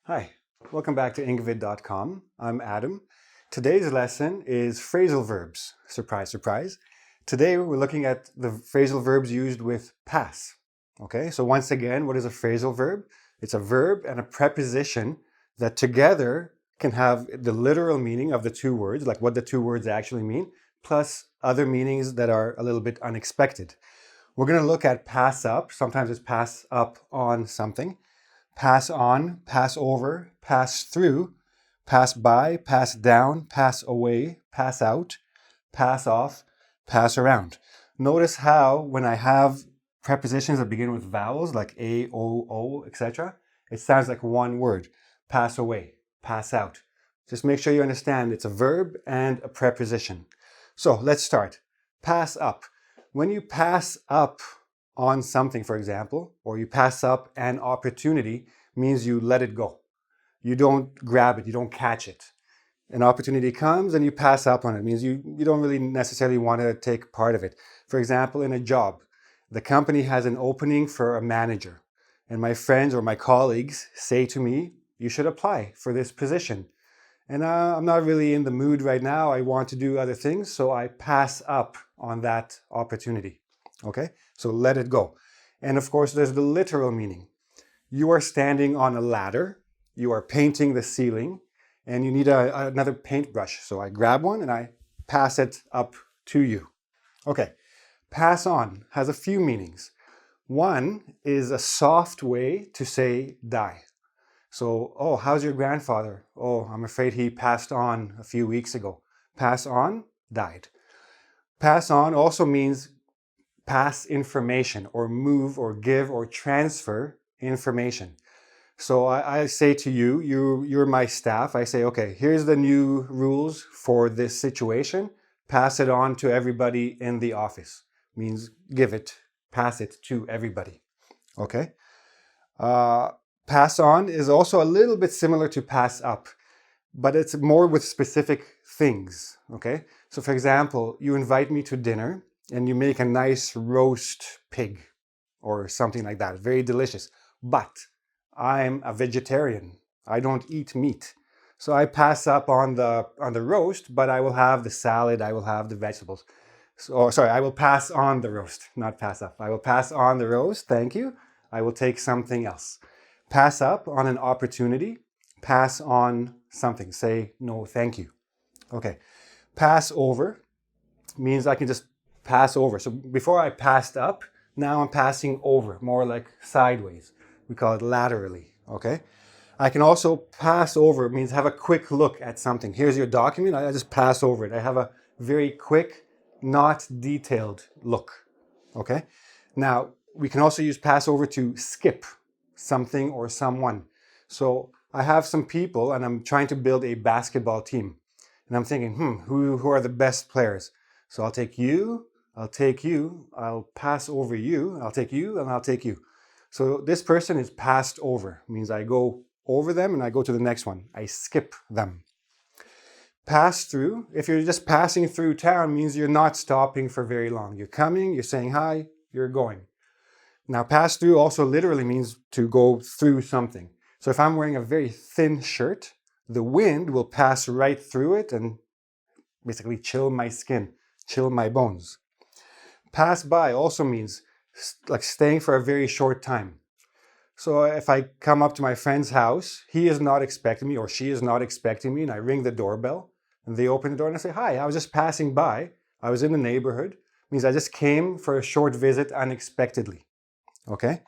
Hi, welcome back to engVid.com. I'm Adam. Today's lesson is phrasal verbs. Surprise, surprise. Today we're looking at the phrasal verbs used with pass. Okay, so once again, what is a phrasal verb? It's a verb and a preposition that together can have the literal meaning of the two words, like what the two words actually mean, plus other meanings that are a little bit unexpected. We're going to look at pass up. Sometimes it's pass up on something. Pass on, pass over, pass through, pass by, pass down, pass away, pass out, pass off, pass around. Notice how when I have prepositions that begin with vowels like A, O, etc., it sounds like one word. Pass away, pass out. Just make sure you understand it's a verb and a preposition. So let's start. Pass up. When you pass up on something, for example, or you pass up an opportunity, means you let it go. You don't grab it, you don't catch it. An opportunity comes and you pass up on it. It means you don't really necessarily want to take part of it. For example, in a job, the company has an opening for a manager, and my friends or my colleagues say to me, you should apply for this position. And I'm not really in the mood right now, I want to do other things, so I pass up on that opportunity. Okay, so let it go. And of course, there's the literal meaning. You are standing on a ladder, you are painting the ceiling, and you need another paintbrush. So I grab one and I pass it up to you. Okay, pass on has a few meanings. One is a soft way to say die. So, oh, how's your grandfather? Oh, I'm afraid he passed on a few weeks ago. Pass on, died. Pass on also means pass information or move or give or transfer information. So I say to you, you're my staff. I say, okay, here's the new rules for this situation. Pass it on to everybody in the office. Means give it, pass it to everybody. Okay? Pass on is also a little bit similar to pass up, but it's more with specific things. Okay? So for example, you invite me to dinner and you make a nice roast pig or something like that. Very delicious. But I'm a vegetarian. I don't eat meat. So I pass up on the roast, but I will have the salad, I will have the vegetables. So, sorry, I will pass on the roast, not pass up. I will pass on the roast, thank you. I will take something else. Pass up on an opportunity, pass on something. Say no, thank you. Okay. Pass over means I can just pass over. So before I passed up, now I'm passing over, more like sideways. We call it laterally, okay? I can also pass over, means have a quick look at something. Here's your document, I just pass over it. I have a very quick, not detailed look, okay? Now, we can also use pass over to skip something or someone. So I have some people and I'm trying to build a basketball team. And I'm thinking, who are the best players? So I'll take you, I'll take you, I'll pass over you, I'll take you, and I'll take you. So this person is passed over, means I go over them and I go to the next one. I skip them. Pass through, if you're just passing through town, means you're not stopping for very long. You're coming, you're saying hi, you're going. Now pass through also literally means to go through something. So if I'm wearing a very thin shirt, the wind will pass right through it and basically chill my skin, chill my bones. Pass by also means like staying for a very short time. So if I come up to my friend's house, he is not expecting me or she is not expecting me, and I ring the doorbell and they open the door and I say, hi, I was just passing by. I was in the neighborhood. It means I just came for a short visit unexpectedly. Okay?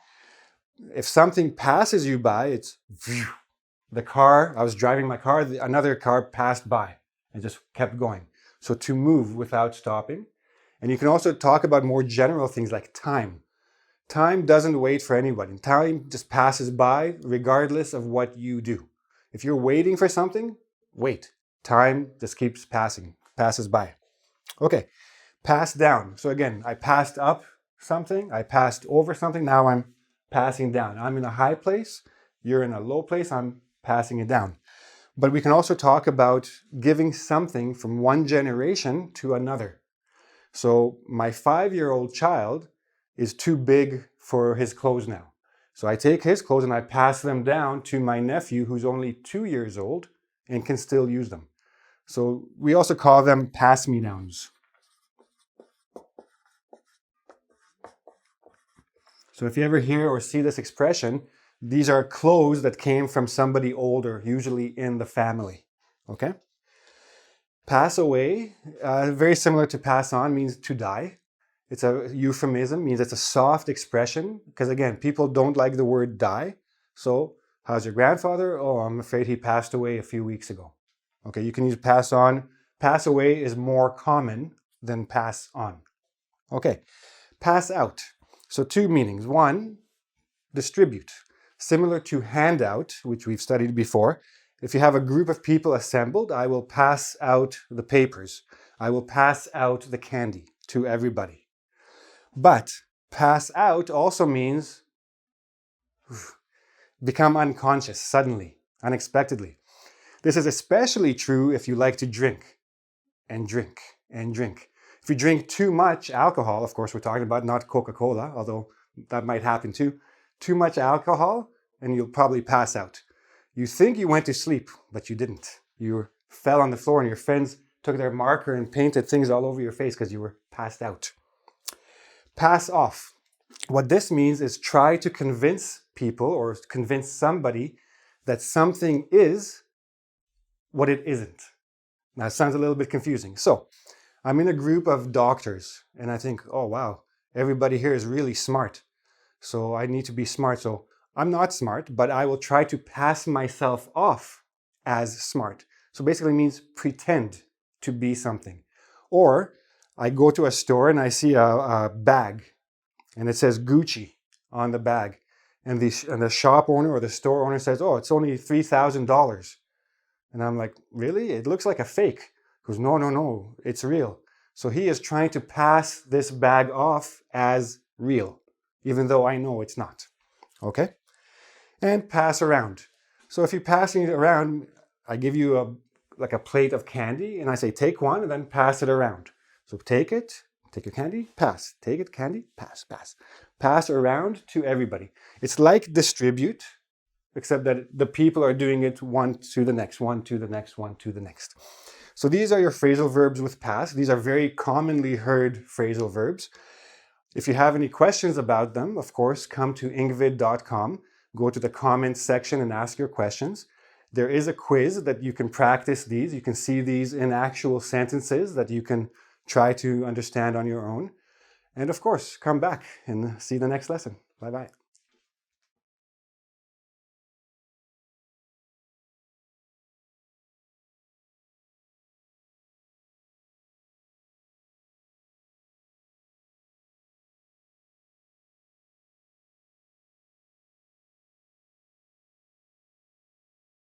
If something passes you by, it's the car, I was driving my car, another car passed by and just kept going. So to move without stopping. And you can also talk about more general things like time. Time doesn't wait for anybody. Time just passes by regardless of what you do. If you're waiting for something, wait. Time just keeps passing, passes by. Okay, pass down. So again, I passed up something, I passed over something, now I'm passing down. I'm in a high place, you're in a low place, I'm passing it down. But we can also talk about giving something from one generation to another. So my 5-year-old child is too big for his clothes now. So I take his clothes and I pass them down to my nephew who's only 2 years old and can still use them. So we also call them pass-me-downs. So if you ever hear or see this expression, these are clothes that came from somebody older, usually in the family. Okay? Pass away, very similar to pass on, means to die. It's a euphemism, means it's a soft expression, because again, people don't like the word die. So, how's your grandfather? Oh, I'm afraid he passed away a few weeks ago. Okay, you can use pass on. Pass away is more common than pass on. Okay, pass out. So 2 meanings. 1, distribute. Similar to handout, which we've studied before. If you have a group of people assembled, I will pass out the papers. I will pass out the candy to everybody. But pass out also means become unconscious suddenly, unexpectedly. This is especially true if you like to drink and drink and drink. If you drink too much alcohol, of course we're talking about not Coca-Cola, although that might happen too. Too much alcohol and you'll probably pass out. You think you went to sleep, but you didn't. You fell on the floor and your friends took their marker and painted things all over your face because you were passed out. Pass off. What this means is try to convince people or convince somebody that something is what it isn't. Now, it sounds a little bit confusing. So, I'm in a group of doctors and I think, oh wow, everybody here is really smart. So I need to be smart. So I'm not smart, but I will try to pass myself off as smart. So basically means pretend to be something. Or I go to a store and I see a bag and it says Gucci on the bag. And the shop owner or the store owner says, oh, it's only $3,000. And I'm like, really? It looks like a fake. He goes, no, it's real. So he is trying to pass this bag off as real, even though I know it's not. Okay? And pass around. So if you're passing it around, I give you a plate of candy and I say, take one and then pass it around. So take it, take your candy, pass. Take it, candy, pass, pass. Pass around to everybody. It's like distribute, except that the people are doing it one to the next, one to the next, one to the next. So these are your phrasal verbs with pass. These are very commonly heard phrasal verbs. If you have any questions about them, of course, come to engvid.com, go to the comments section and ask your questions. There is a quiz that you can practice these. You can see these in actual sentences that you can try to understand on your own. And of course, come back and see the next lesson. Bye-bye.